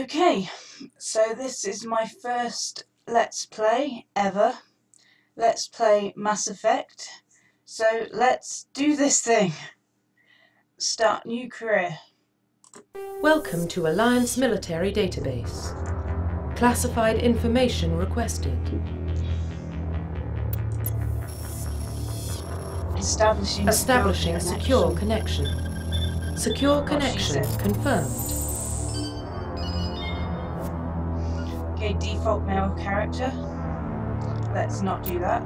Okay, so this is my first Let's Play ever. Let's Play Mass Effect. So let's do this thing. Start new career. Welcome to Alliance Military Database. Classified information requested. Establishing secure connection. Secure connection confirmed. Okay, default male character. Let's not do that.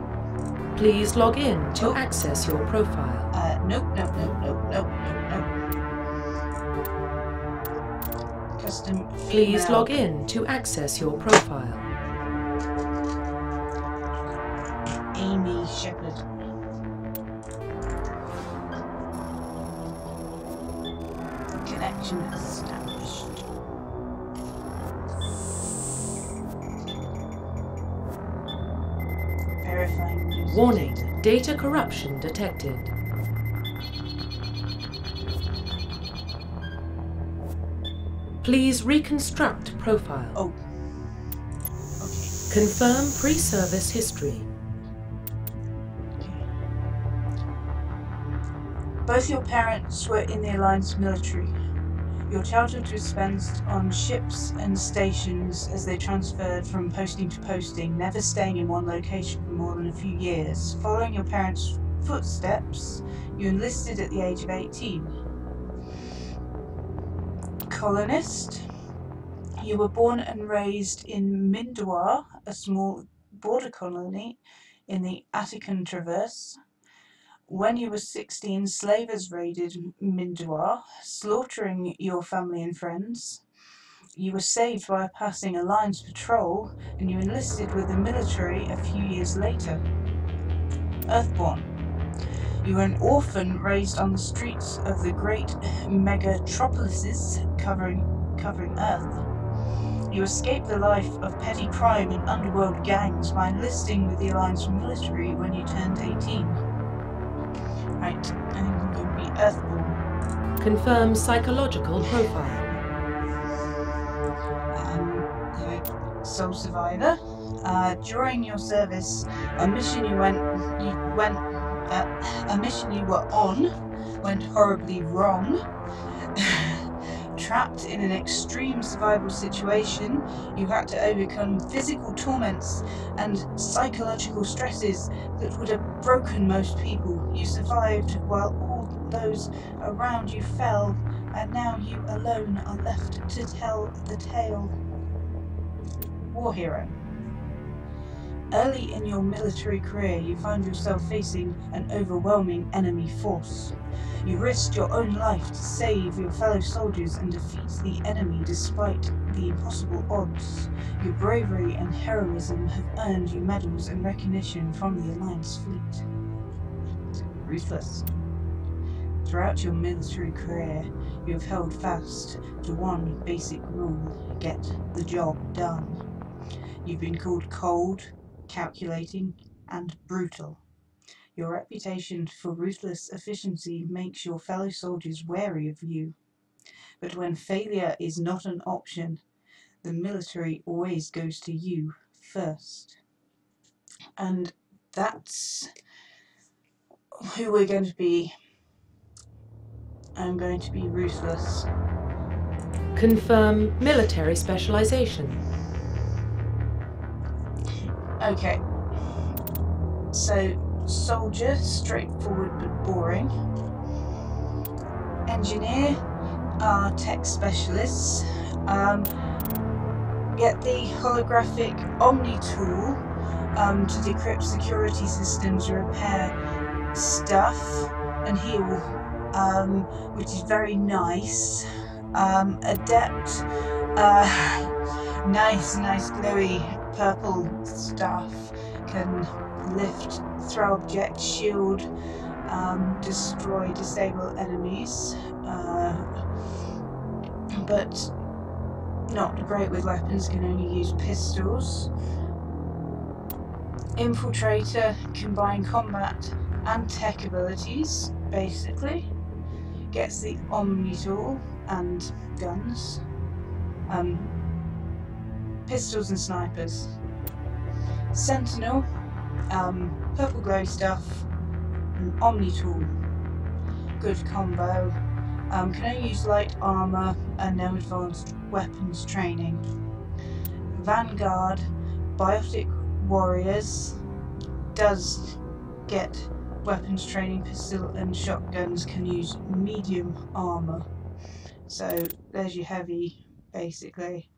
Please log in to access your profile. Nope. Custom female. Please log in to access your profile. Amy Shepard. Connection established. Verifying user Warning, data. data corruption detected. Please reconstruct profile. Oh. Okay. Confirm pre-service history. Both your parents were in the Alliance military. Your childhood was spent on ships and stations as they transferred from posting to posting, never staying in one location for more than a few years. Following your parents' footsteps, you enlisted at the age of 18. Colonist. You were born and raised in Mindawar, a small border colony in the Attican Traverse. When you were 16, slavers raided Mindawar, slaughtering your family and friends. You were saved by a passing Alliance patrol, and you enlisted with the military a few years later. Earthborn. You were an orphan raised on the streets of the great megatropolises covering Earth. You escaped the life of petty crime and underworld gangs by enlisting with the Alliance military when you turned 18. Right, I think I'm going to be Earthborn. Confirm psychological profile. Sole survivor. During your service, a mission you were on went horribly wrong. Trapped in an extreme survival situation, you had to overcome physical torments and psychological stresses that would have broken most people. You survived while all those around you fell, and now you alone are left to tell the tale. War hero. Early in your military career, you found yourself facing an overwhelming enemy force. You risked your own life to save your fellow soldiers and defeat the enemy despite the impossible odds. Your bravery and heroism have earned you medals and recognition from the Alliance fleet. Ruthless. Throughout your military career, you have held fast to one basic rule: get the job done. You've been called cold, calculating, and brutal. Your reputation for ruthless efficiency makes your fellow soldiers wary of you. But when failure is not an option, the military always goes to you first. And that's who we're going to be. I'm going to be ruthless. Confirm military specialization. Okay. So, soldier, straightforward but boring. Engineer, tech specialists. Get the holographic Omni tool to decrypt security systems, repair stuff, and heal, which is very nice. Adept, nice glowy purple stuff, can lift, throw objects, shield, destroy, disable enemies, but not great with weapons, can only use pistols. Infiltrator, combine combat and tech abilities, basically. Gets the Omni tool and guns. pistols and snipers. Sentinel, purple glow stuff, an Omni tool, good combo. Can only use light armor and no advanced weapons training. Vanguard, biotic warriors, does get weapons training, pistol and shotguns, can use medium armor. So there's your heavy, basically,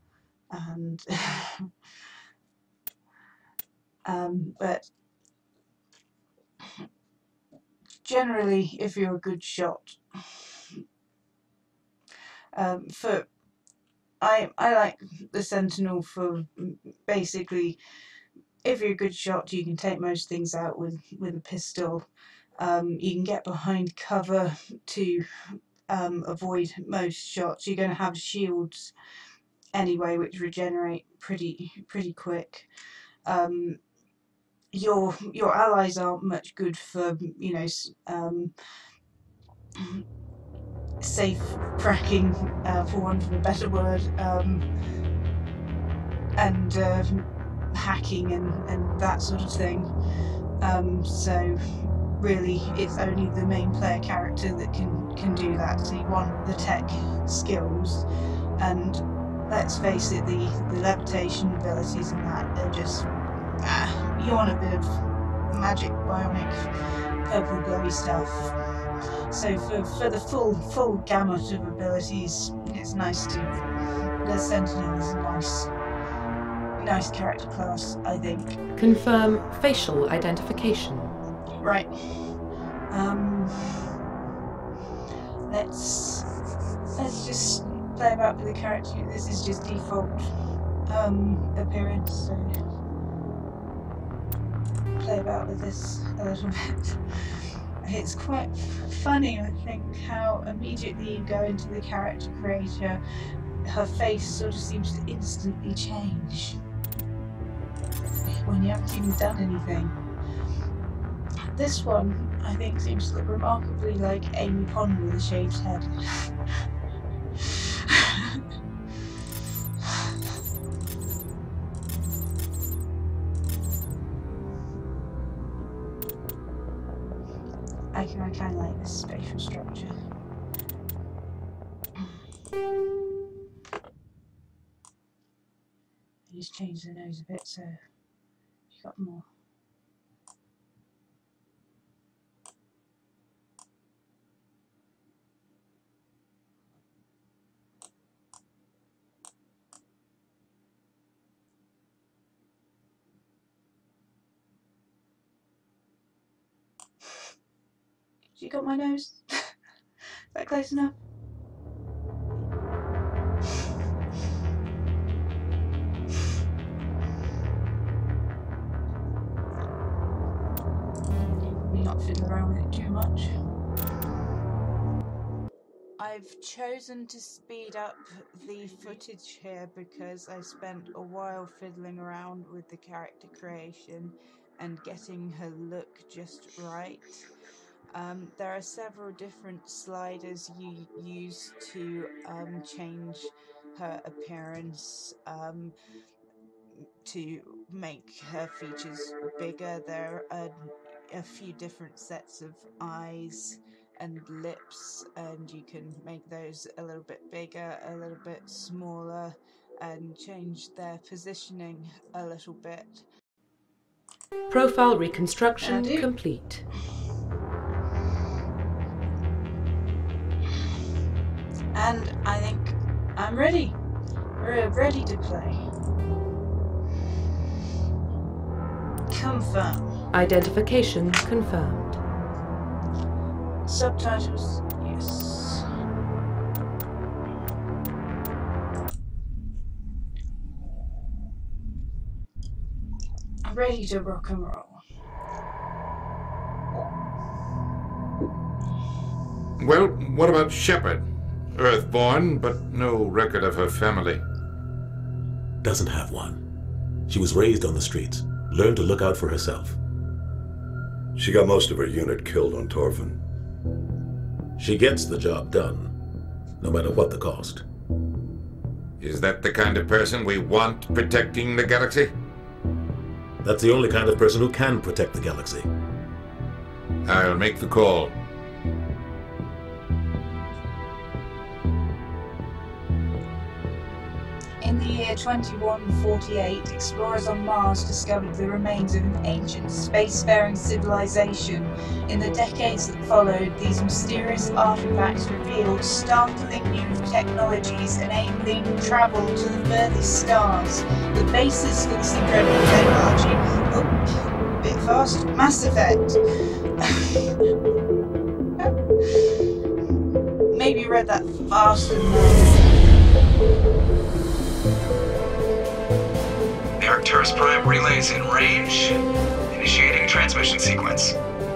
and but generally, if you're a good shot, I like the Sentinel for basically, if you're a good shot, you can take most things out with a pistol. You can get behind cover to avoid most shots. You're going to have shields anyway, which regenerate pretty quick. Your allies aren't much good for, you know, safe cracking, for want of a better word, and hacking and that sort of thing. So really, it's only the main player character that can do that. So you want the tech skills, and let's face it, the levitation abilities and that, they're just you want a bit of magic, bionic, purple glowy stuff. So for the full gamut of abilities, it's nice to. The Sentinel is a nice character class, I think. Confirm facial identification. Right. Let's just play about with the character. This is just default appearance, so play about with this a little bit. It's quite funny, I think, how immediately you go into the character creator, her face sort of seems to instantly change when you haven't even done anything. This one, I think, seems to look remarkably like Amy Pond with a shaved head. I kind of like this spatial structure. I just changed the nose a bit, so you got more. You got my nose? Is that close enough? I'm not fiddling around with it too much. I've chosen to speed up the footage here because I spent a while fiddling around with the character creation and getting her look just right. There are several different sliders you use to change her appearance, to make her features bigger. There are a few different sets of eyes and lips, and you can make those a little bit bigger, a little bit smaller, and change their positioning a little bit. Profile reconstruction complete. And I think I'm ready. We're ready to play. Confirm. Identification confirmed. Subtitles, yes. I'm ready to rock and roll. Well, what about Shepard? Earthborn, but no record of her family. Doesn't have one. She was raised on the streets, learned to look out for herself. She got most of her unit killed on Torfin. She gets the job done, no matter what the cost. Is that the kind of person we want protecting the galaxy? That's the only kind of person who can protect the galaxy. I'll make the call. In the year 2148, explorers on Mars discovered the remains of an ancient spacefaring civilization. In the decades that followed, these mysterious artifacts revealed startling new technologies enabling travel to the furthest stars. The basis for this incredible technology... Oh, a bit fast. Mass Effect. Maybe read that fast enough. Arcturus Prime relays in range. Initiating transmission sequence.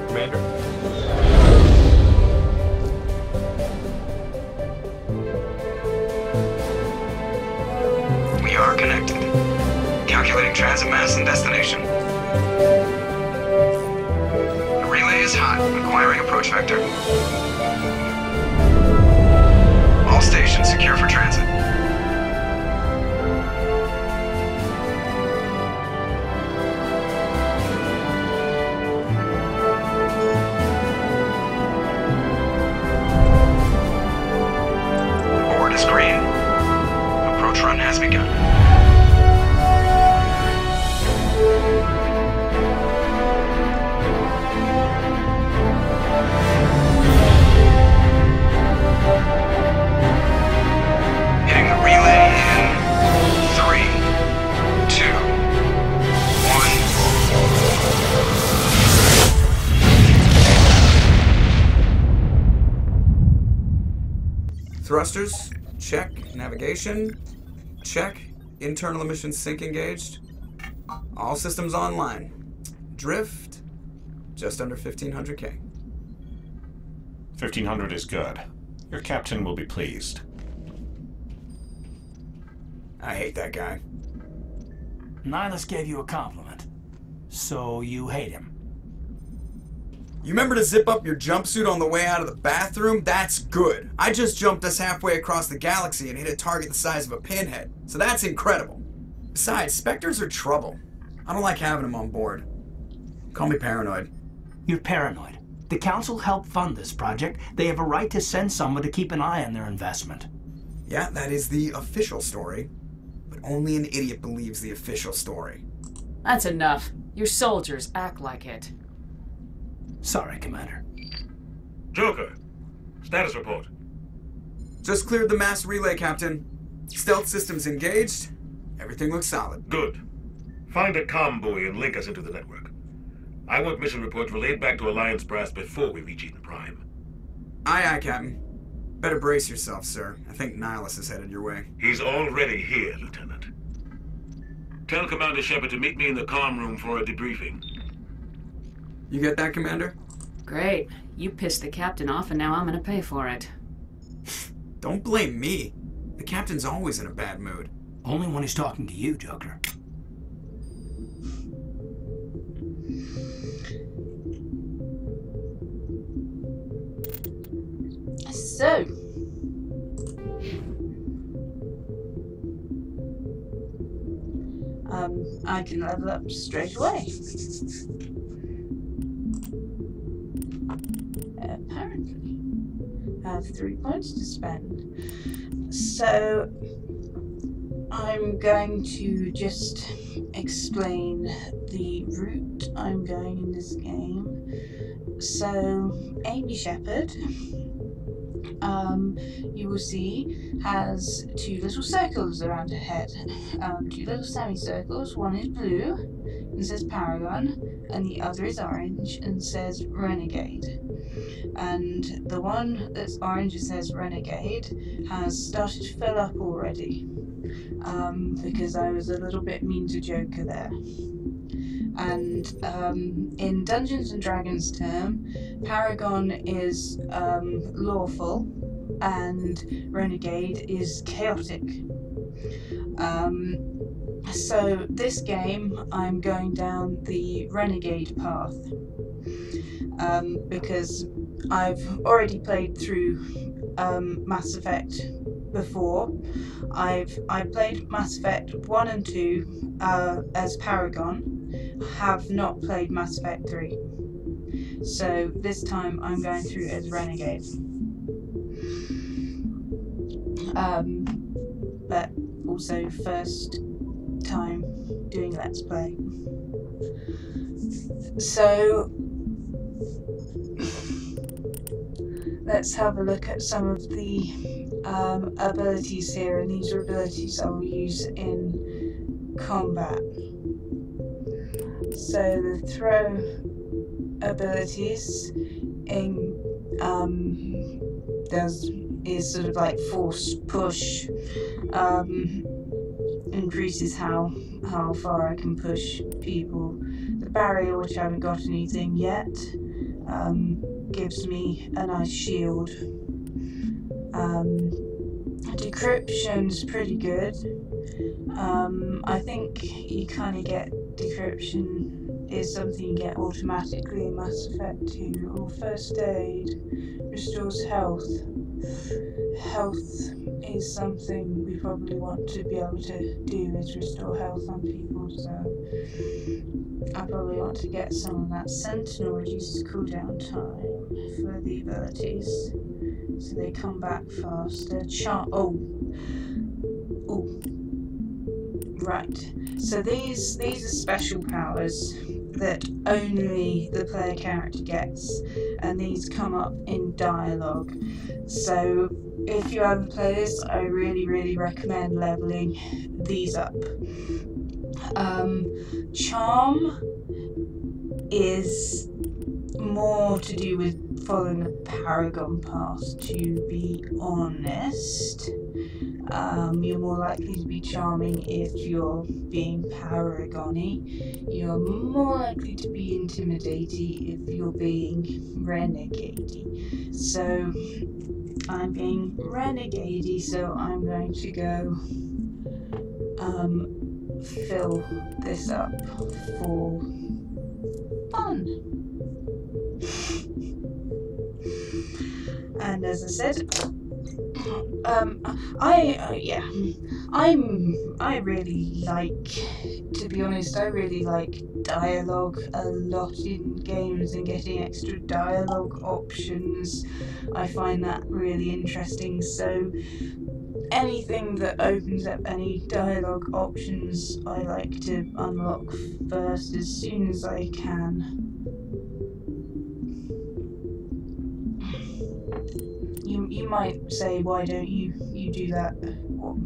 Commander? We are connected. Calculating transit mass and destination. The relay is hot, acquiring approach vector. All stations secure for transit. Has begun. Hitting the relay in 3, 2, 1. Thrusters, check. Navigation, check. Internal emissions sync engaged. All systems online. Drift, just under 1500K. 1500 is good. Your captain will be pleased. I hate that guy. Nihlus gave you a compliment. So you hate him. You remember to zip up your jumpsuit on the way out of the bathroom? That's good. I just jumped us halfway across the galaxy and hit a target the size of a pinhead. So that's incredible. Besides, Spectres are trouble. I don't like having them on board. Call me paranoid. You're paranoid. The Council helped fund this project. They have a right to send someone to keep an eye on their investment. Yeah, that is the official story. But only an idiot believes the official story. That's enough. Your soldiers act like it. Sorry, Commander. Joker, status report. Just cleared the mass relay, Captain. Stealth systems engaged. Everything looks solid. Good. Find a comm buoy and link us into the network. I want mission reports relayed back to Alliance brass before we reach Eden Prime. Aye, aye, Captain. Better brace yourself, sir. I think Nihlus is headed your way. He's already here, Lieutenant. Tell Commander Shepard to meet me in the comm room for a debriefing. You get that, Commander? Great. You pissed the captain off and now I'm gonna pay for it. Don't blame me. The captain's always in a bad mood. Only when he's talking to you, Joker. So, I can level up straight away. Apparently. I have 3 points to spend. So, I'm going to just explain the route I'm going in this game. So, Amy Shepard, you will see, has 2 little circles around her head. 2 little semicircles. One is blue and says Paragon, and the other is orange and says Renegade. And the one that's orange and says Renegade has started to fill up already, because I was a little bit mean to Joker there. And in Dungeons and Dragons term, Paragon is lawful and Renegade is chaotic. So this game I'm going down the Renegade path, because I've already played through Mass Effect before. I played Mass Effect 1 and 2 as Paragon. Have not played Mass Effect 3. So this time I'm going through as Renegade. But also first time doing Let's Play. So let's have a look at some of the abilities here, and these are abilities I will use in combat. So the throw abilities is sort of like force push, increases how far I can push people. The barrier, which I haven't got anything yet, gives me a nice shield. Decryption's pretty good. I think you kind of get decryption is something you get automatically in Mass Effect 2. Or first aid restores health. Health is something we probably want to be able to do, is restore health on people, so I probably want to get some of that. Sentinel reduces cooldown time for the abilities, so they come back faster. Right. So these are special powers that only the player character gets, and these come up in dialogue. So if you ever play this, I really recommend leveling these up. Charm is more to do with following the Paragon path, to be honest. You're more likely to be charming if you're being Paragony. You're more likely to be intimidating if you're being Renegade. So I'm being Renegade, so I'm going to go fill this up for fun. And as I said, I really like, to be honest, I really like dialogue a lot in games, and getting extra dialogue options. I find that really interesting, so anything that opens up any dialogue options I like to unlock first as soon as I can. You might say, why don't you do that? Well,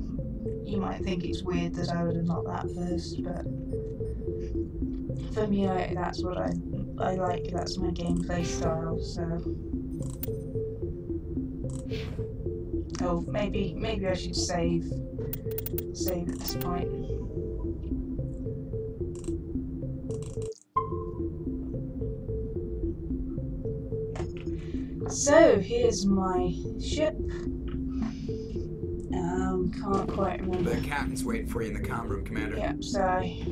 you might think it's weird that I would unlock that first, but for me, that's what I like. That's my gameplay style. So, oh, maybe I should save at this point. So here's my ship. Can't quite remember. The captain's waiting for you in the comm room, Commander. Yep, sorry.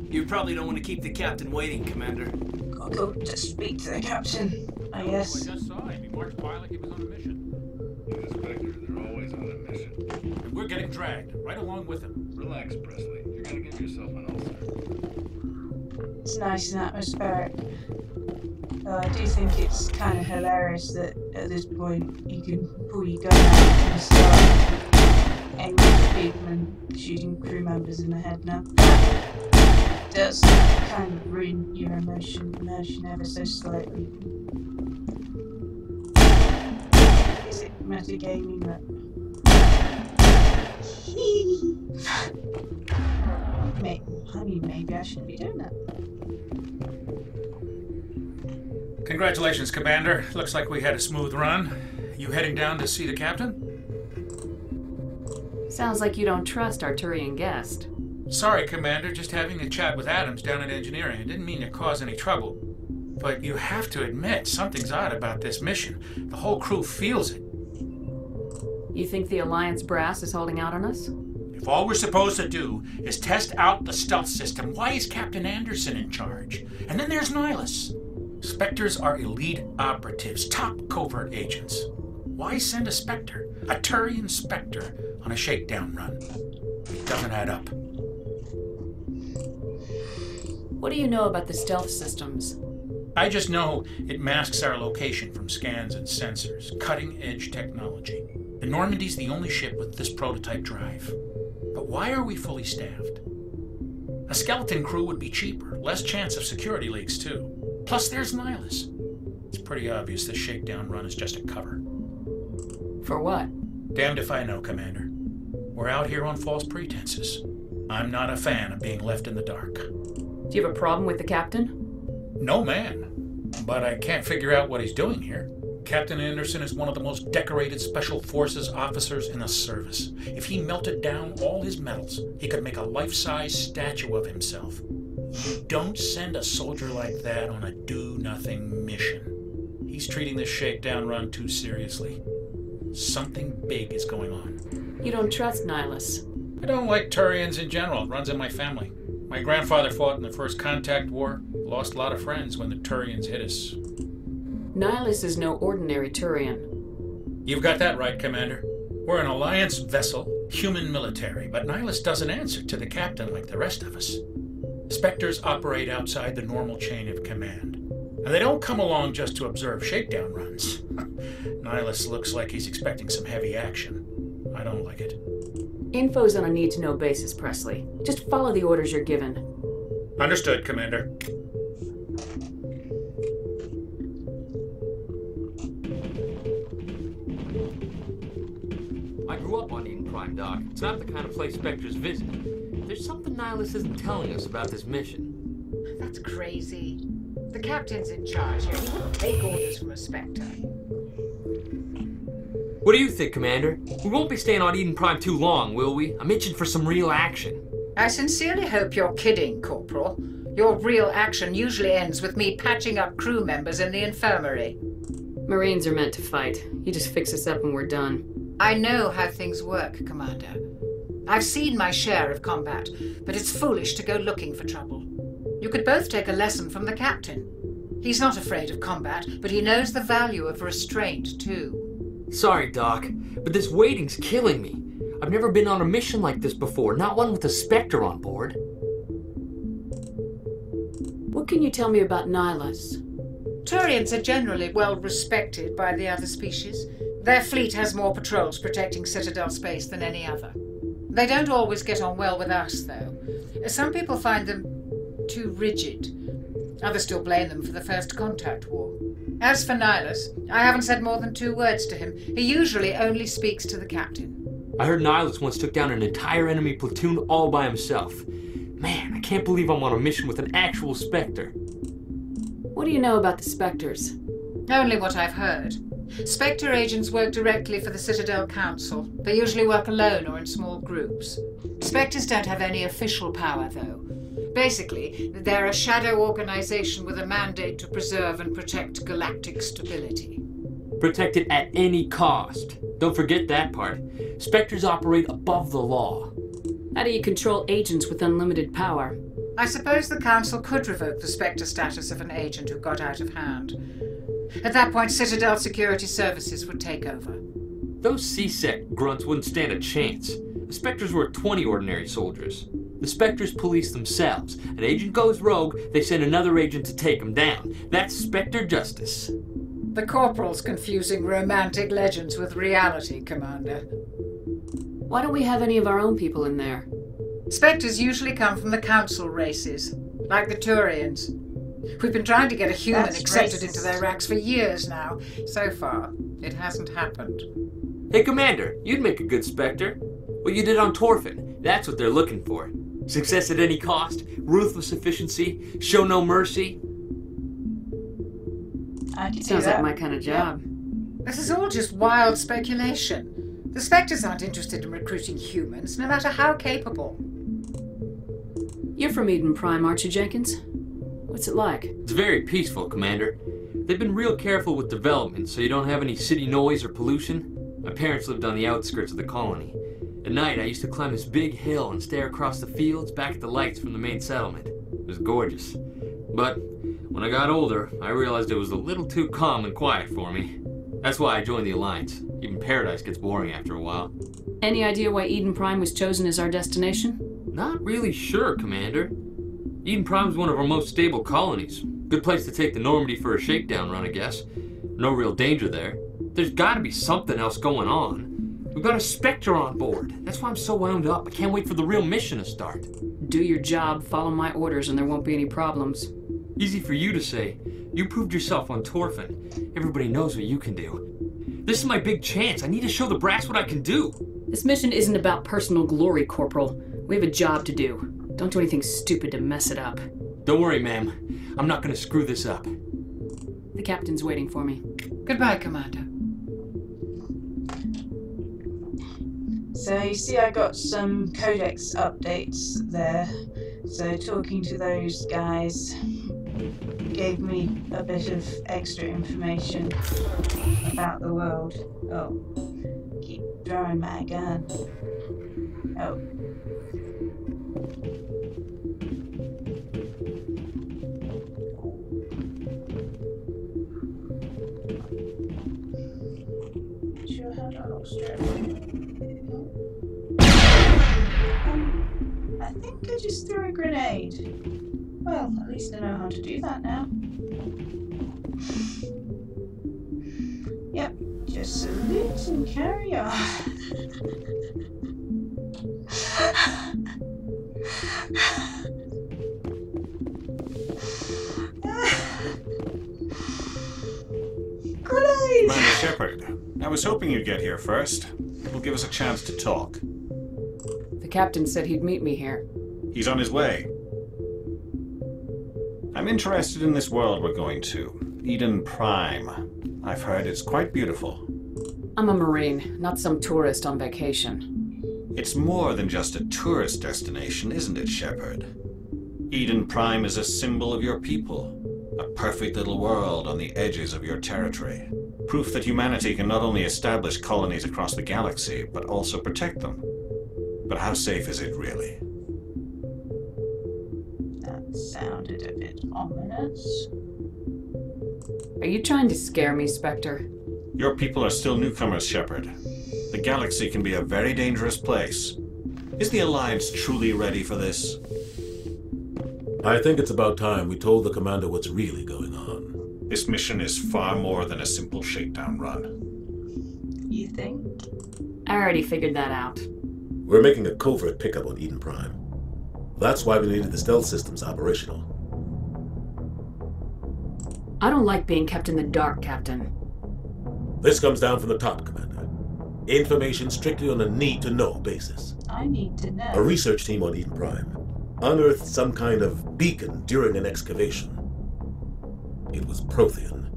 You probably don't want to keep the captain waiting, Commander. Gotta go to speak to the captain, I guess. I just saw him. He marched by like he was on a mission. Inspector, they're always on a mission. And we're getting dragged, right along with him. Relax, Pressly. You're gonna give yourself an ulcer. It's nice and atmospheric. I do think it's kind of hilarious that at this point you can pull your gun out and start aiming at people and shooting crew members in the head now. It does kind of ruin your immersion ever so slightly. Is it metagaming that? Maybe I shouldn't be doing that. Congratulations, Commander. Looks like we had a smooth run. You heading down to see the captain? Sounds like you don't trust Arturian guest. Sorry, Commander. Just having a chat with Adams down in engineering. I didn't mean to cause any trouble. But you have to admit, something's odd about this mission. The whole crew feels it. You think the Alliance brass is holding out on us? If all we're supposed to do is test out the stealth system, why is Captain Anderson in charge? And then there's Nihlus. Spectres are elite operatives, top covert agents. Why send a Spectre, a Turian Spectre, on a shakedown run? It doesn't add up. What do you know about the stealth systems? I just know it masks our location from scans and sensors. Cutting-edge technology. The Normandy's the only ship with this prototype drive. But why are we fully staffed? A skeleton crew would be cheaper, less chance of security leaks too. Plus there's Nihlus. It's pretty obvious this shakedown run is just a cover. For what? Damned if I know, Commander. We're out here on false pretenses. I'm not a fan of being left in the dark. Do you have a problem with the captain? No, man. But I can't figure out what he's doing here. Captain Anderson is one of the most decorated Special Forces officers in the service. If he melted down all his medals, he could make a life-size statue of himself. You don't send a soldier like that on a do-nothing mission. He's treating this shakedown run too seriously. Something big is going on. You don't trust Nihlus? I don't like Turians in general. It runs in my family. My grandfather fought in the First Contact War. Lost a lot of friends when the Turians hit us. Nihlus is no ordinary Turian. You've got that right, Commander. We're an Alliance vessel, human military, but Nihlus doesn't answer to the captain like the rest of us. Spectres operate outside the normal chain of command. And they don't come along just to observe shakedown runs. Nihlus looks like he's expecting some heavy action. I don't like it. Info's on a need-to-know basis, Pressly. Just follow the orders you're given. Understood, Commander. I grew up on Eden Prime, Doc. It's not the kind of place Spectres visit. There's something Nihlus isn't telling us about this mission. That's crazy. The captain's in charge here. He wouldn't take orders from a Spectre. What do you think, Commander? We won't be staying on Eden Prime too long, will we? I'm itching for some real action. I sincerely hope you're kidding, Corporal. Your real action usually ends with me patching up crew members in the infirmary. Marines are meant to fight. You just fix us up when we're done. I know how things work, Commander. I've seen my share of combat, but it's foolish to go looking for trouble. You could both take a lesson from the captain. He's not afraid of combat, but he knows the value of restraint, too. Sorry, Doc, but this waiting's killing me. I've never been on a mission like this before, not one with a Spectre on board. What can you tell me about Nihlus? Turians are generally well respected by the other species. Their fleet has more patrols protecting Citadel space than any other. They don't always get on well with us, though. Some people find them too rigid. Others still blame them for the First Contact War. As for Nihlus, I haven't said more than 2 words to him. He usually only speaks to the captain. I heard Nihlus once took down an entire enemy platoon all by himself. Man, I can't believe I'm on a mission with an actual Spectre. What do you know about the Spectres? Only what I've heard. Spectre agents work directly for the Citadel Council. They usually work alone or in small groups. Spectres don't have any official power, though. Basically, they're a shadow organization with a mandate to preserve and protect galactic stability. Protect it at any cost. Don't forget that part. Spectres operate above the law. How do you control agents with unlimited power? I suppose the Council could revoke the Spectre status of an agent who got out of hand. At that point, Citadel Security Services would take over. Those C-Sec grunts wouldn't stand a chance. The Spectres were 20 ordinary soldiers. The Spectres police themselves. An agent goes rogue, they send another agent to take him down. That's Spectre justice. The Corporal's confusing romantic legends with reality, Commander. Why don't we have any of our own people in there? Spectres usually come from the Council races, like the Turians. We've been trying to get a human accepted into their ranks for years now. So far, it hasn't happened. Hey, Commander, you'd make a good Spectre. What you did on Torfin, that's what they're looking for. Success at any cost, ruthless efficiency, show no mercy. Sounds like my kind of job. This is all just wild speculation. The Spectres aren't interested in recruiting humans, no matter how capable. You're from Eden Prime, aren't you, Jenkins? What's it like? It's very peaceful, Commander. They've been real careful with development, so you don't have any city noise or pollution. My parents lived on the outskirts of the colony. At night, I used to climb this big hill and stare across the fields back at the lights from the main settlement. It was gorgeous. But when I got older, I realized it was a little too calm and quiet for me. That's why I joined the Alliance. Even Paradise gets boring after a while. Any idea why Eden Prime was chosen as our destination? Not really sure, Commander. Eden Prime's one of our most stable colonies. Good place to take the Normandy for a shakedown run, I guess. No real danger there. There's gotta be something else going on. We've got a Spectre on board. That's why I'm so wound up. I can't wait for the real mission to start. Do your job, follow my orders, and there won't be any problems. Easy for you to say. You proved yourself on Torfin. Everybody knows what you can do. This is my big chance. I need to show the brass what I can do. This mission isn't about personal glory, Corporal. We have a job to do. Don't do anything stupid to mess it up. Don't worry, ma'am. I'm not gonna screw this up. The captain's waiting for me. Goodbye, Commander. So you see I got some codex updates there. So talking to those guys gave me a bit of extra information about the world. Oh, keep drawing my gun. Oh. Sure how to holster it. I think I just threw a grenade. Well, at least I know how to do that now. Yep, just salute and carry on. Grenade! Commander Shepard, I was hoping you'd get here first. It will give us a chance to talk. The captain said he'd meet me here. He's on his way. I'm interested in this world we're going to. Eden Prime. I've heard it's quite beautiful. I'm a Marine, not some tourist on vacation. It's more than just a tourist destination, isn't it, Shepard? Eden Prime is a symbol of your people. A perfect little world on the edges of your territory. Proof that humanity can not only establish colonies across the galaxy, but also protect them. But how safe is it, really? That sounded a bit ominous. Are you trying to scare me, Spectre? Your people are still newcomers, Shepard. The galaxy can be a very dangerous place. Is the Alliance truly ready for this? I think it's about time we told the commander what's really going on. This mission is far more than a simple shakedown run. You think? I already figured that out. We're making a covert pickup on Eden Prime. That's why we needed the stealth systems operational. I don't like being kept in the dark, Captain. This comes down from the top, Commander. Information strictly on a need-to-know basis. I need to know. A research team on Eden Prime unearthed some kind of beacon during an excavation. It was Prothean.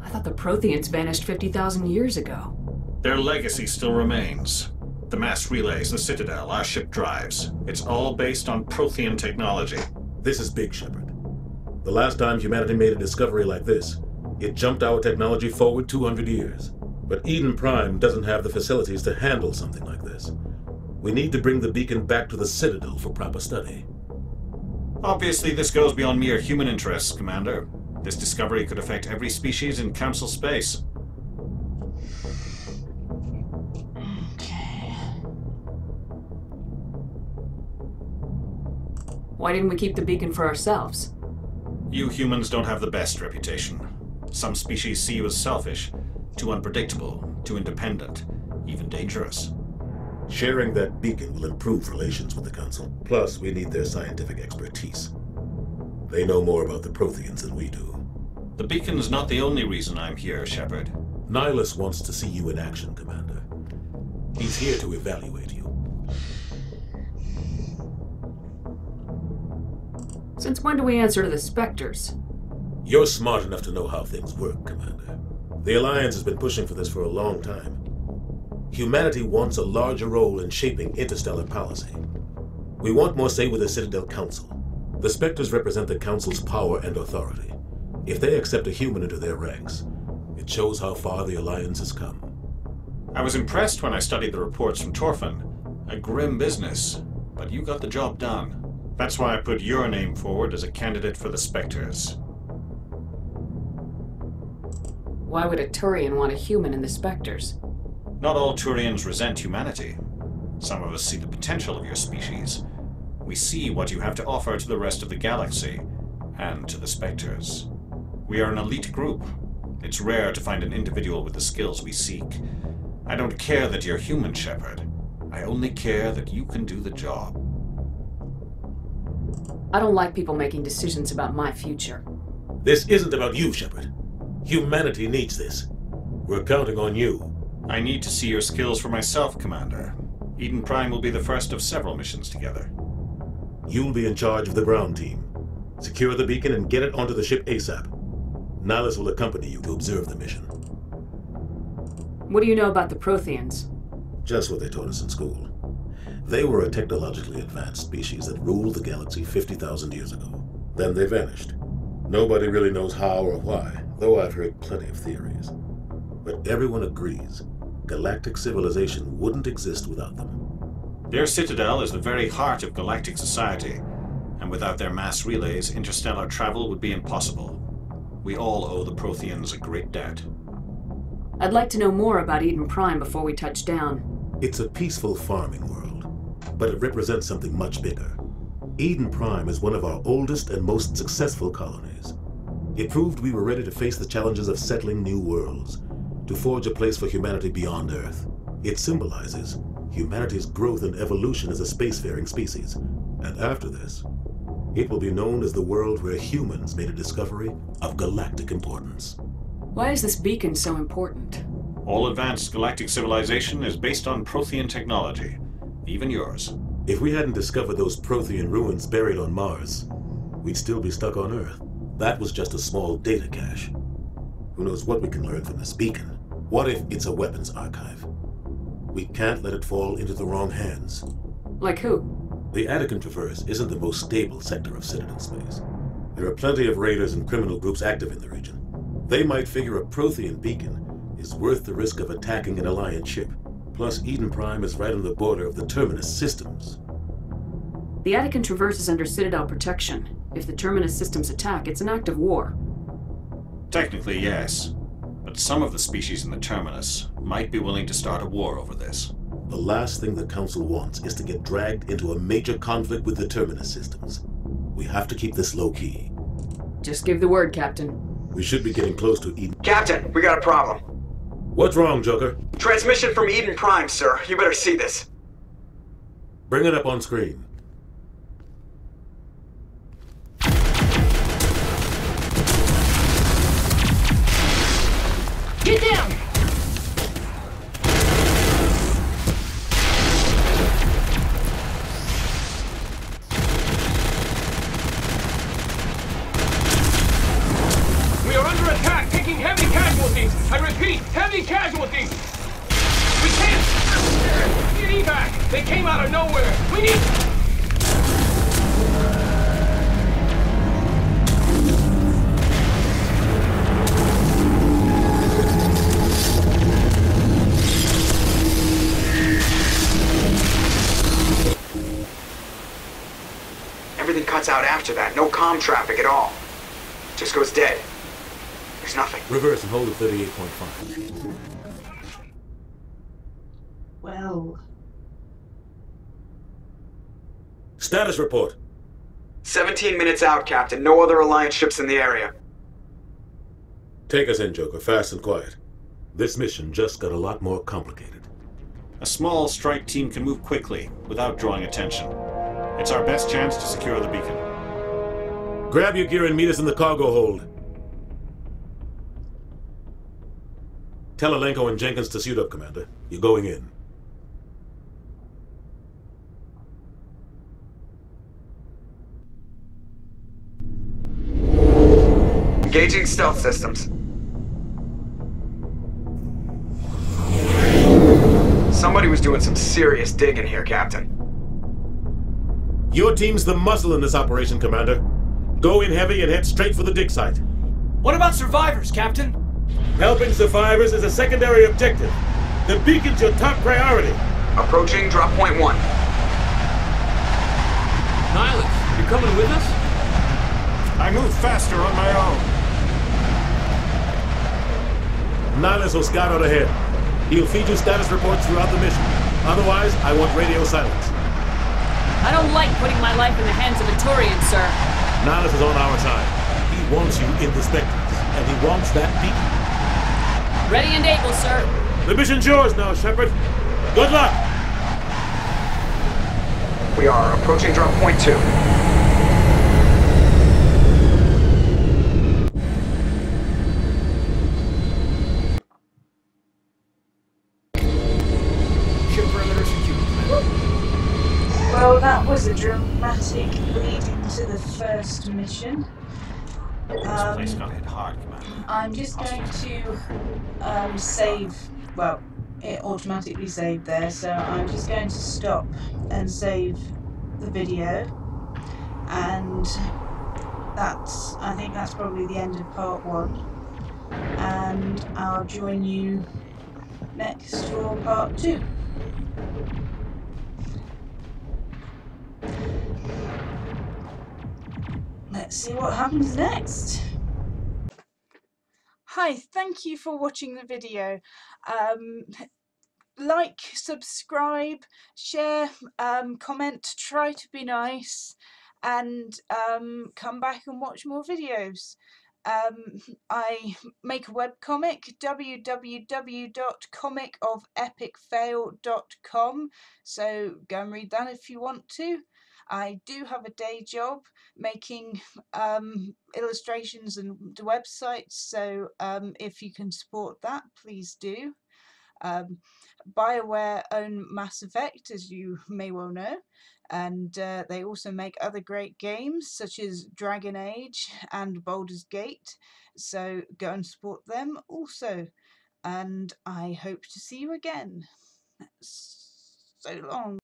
I thought the Protheans vanished 50,000 years ago. Their legacy still remains. The mass relays, the Citadel, our ship drives. It's all based on Prothean technology. This is big, Shepard. The last time humanity made a discovery like this, it jumped our technology forward 200 years. But Eden Prime doesn't have the facilities to handle something like this. We need to bring the beacon back to the Citadel for proper study. Obviously, this goes beyond mere human interests, Commander. This discovery could affect every species in Council space. Why didn't we keep the beacon for ourselves? You humans don't have the best reputation. Some species see you as selfish, too unpredictable, too independent, even dangerous. Sharing that beacon will improve relations with the Council. Plus, we need their scientific expertise. They know more about the Protheans than we do. The beacon's not the only reason I'm here, Shepard. Nihlus wants to see you in action, Commander. He's here to evaluate you. Since when do we answer to the Spectres? You're smart enough to know how things work, Commander. The Alliance has been pushing for this for a long time. Humanity wants a larger role in shaping interstellar policy. We want more say with the Citadel Council. The Spectres represent the Council's power and authority. If they accept a human into their ranks, it shows how far the Alliance has come. I was impressed when I studied the reports from Torfin. A grim business, but you got the job done. That's why I put your name forward as a candidate for the Spectres. Why would a Turian want a human in the Spectres? Not all Turians resent humanity. Some of us see the potential of your species. We see what you have to offer to the rest of the galaxy, and to the Spectres. We are an elite group. It's rare to find an individual with the skills we seek. I don't care that you're human, Shepard. I only care that you can do the job. I don't like people making decisions about my future. This isn't about you, Shepard. Humanity needs this. We're counting on you. I need to see your skills for myself, Commander. Eden Prime will be the first of several missions together. You'll be in charge of the ground team. Secure the beacon and get it onto the ship ASAP. Nihlus will accompany you to observe the mission. What do you know about the Protheans? Just what they taught us in school. They were a technologically advanced species that ruled the galaxy 50,000 years ago. Then they vanished. Nobody really knows how or why, though I've heard plenty of theories. But everyone agrees, galactic civilization wouldn't exist without them. Their citadel is the very heart of galactic society, and without their mass relays, interstellar travel would be impossible. We all owe the Protheans a great debt. I'd like to know more about Eden Prime before we touch down. It's a peaceful farming world, but it represents something much bigger. Eden Prime is one of our oldest and most successful colonies. It proved we were ready to face the challenges of settling new worlds, to forge a place for humanity beyond Earth. It symbolizes humanity's growth and evolution as a spacefaring species. And after this, it will be known as the world where humans made a discovery of galactic importance. Why is this beacon so important? All advanced galactic civilization is based on Prothean technology, even yours. If we hadn't discovered those Prothean ruins buried on Mars, we'd still be stuck on Earth. That was just a small data cache. Who knows what we can learn from this beacon? What if it's a weapons archive? We can't let it fall into the wrong hands. Like who? The Attican Traverse isn't the most stable sector of Citadel space. There are plenty of raiders and criminal groups active in the region. They might figure a Prothean beacon is worth the risk of attacking an Alliance ship. Plus, Eden Prime is right on the border of the Terminus systems. The Attican Traverse is under Citadel protection. If the Terminus systems attack, it's an act of war. Technically, yes. But some of the species in the Terminus might be willing to start a war over this. The last thing the Council wants is to get dragged into a major conflict with the Terminus systems. We have to keep this low-key. Just give the word, Captain. We should be getting close to Eden. Captain, we got a problem. What's wrong, Joker? Transmission from Eden Prime, sir. You better see this. Bring it up on screen. Get down! We are under attack, taking heavy casualties. I repeat, heavy casualties. We can't. Need evac. They came out of nowhere. We need. Everything cuts out after that. No comm traffic at all. Just goes dead. There's nothing. Reverse and hold at 38.5. Well. Status report. 17 minutes out, Captain. No other Alliance ships in the area. Take us in, Joker. Fast and quiet. This mission just got a lot more complicated. A small strike team can move quickly, without drawing attention. It's our best chance to secure the beacon. Grab your gear and meet us in the cargo hold. Tell Alenko and Jenkins to suit up, Commander. You're going in. Engaging stealth systems. Somebody was doing some serious digging here, Captain. Your team's the muscle in this operation, Commander. Go in heavy and head straight for the dig site. What about survivors, Captain? Helping survivors is a secondary objective. The beacon's your top priority. Approaching drop point 1. Nihlus, you coming with us? I move faster on my own. Nihlus will scout out ahead. He'll feed you status reports throughout the mission. Otherwise, I want radio silence. I don't like putting my life in the hands of a Turian, sir. Nihlus is on our side. He wants you in the Spectres, and he wants that beacon. Ready and able, sir. The mission's yours now, Shepard. Good luck! We are approaching drop point 2. Well, that was a dramatic lead into the first mission. This place got hit hard, Commander. I'm just going to save. Well, it automatically saved there, so I'm just going to stop and save the video. And I think that's probably the end of part 1. And I'll join you next for part 2. Let's see what happens next. Hi, thank you for watching the video. Like, subscribe, share, comment, try to be nice, and come back and watch more videos. I make a webcomic, www.comicofepicfail.com, so go and read that if you want to. I do have a day job making illustrations and websites, so if you can support that, please do. BioWare own Mass Effect, as you may well know, and they also make other great games such as Dragon Age and Baldur's Gate, so go and support them also, and I hope to see you again. So long.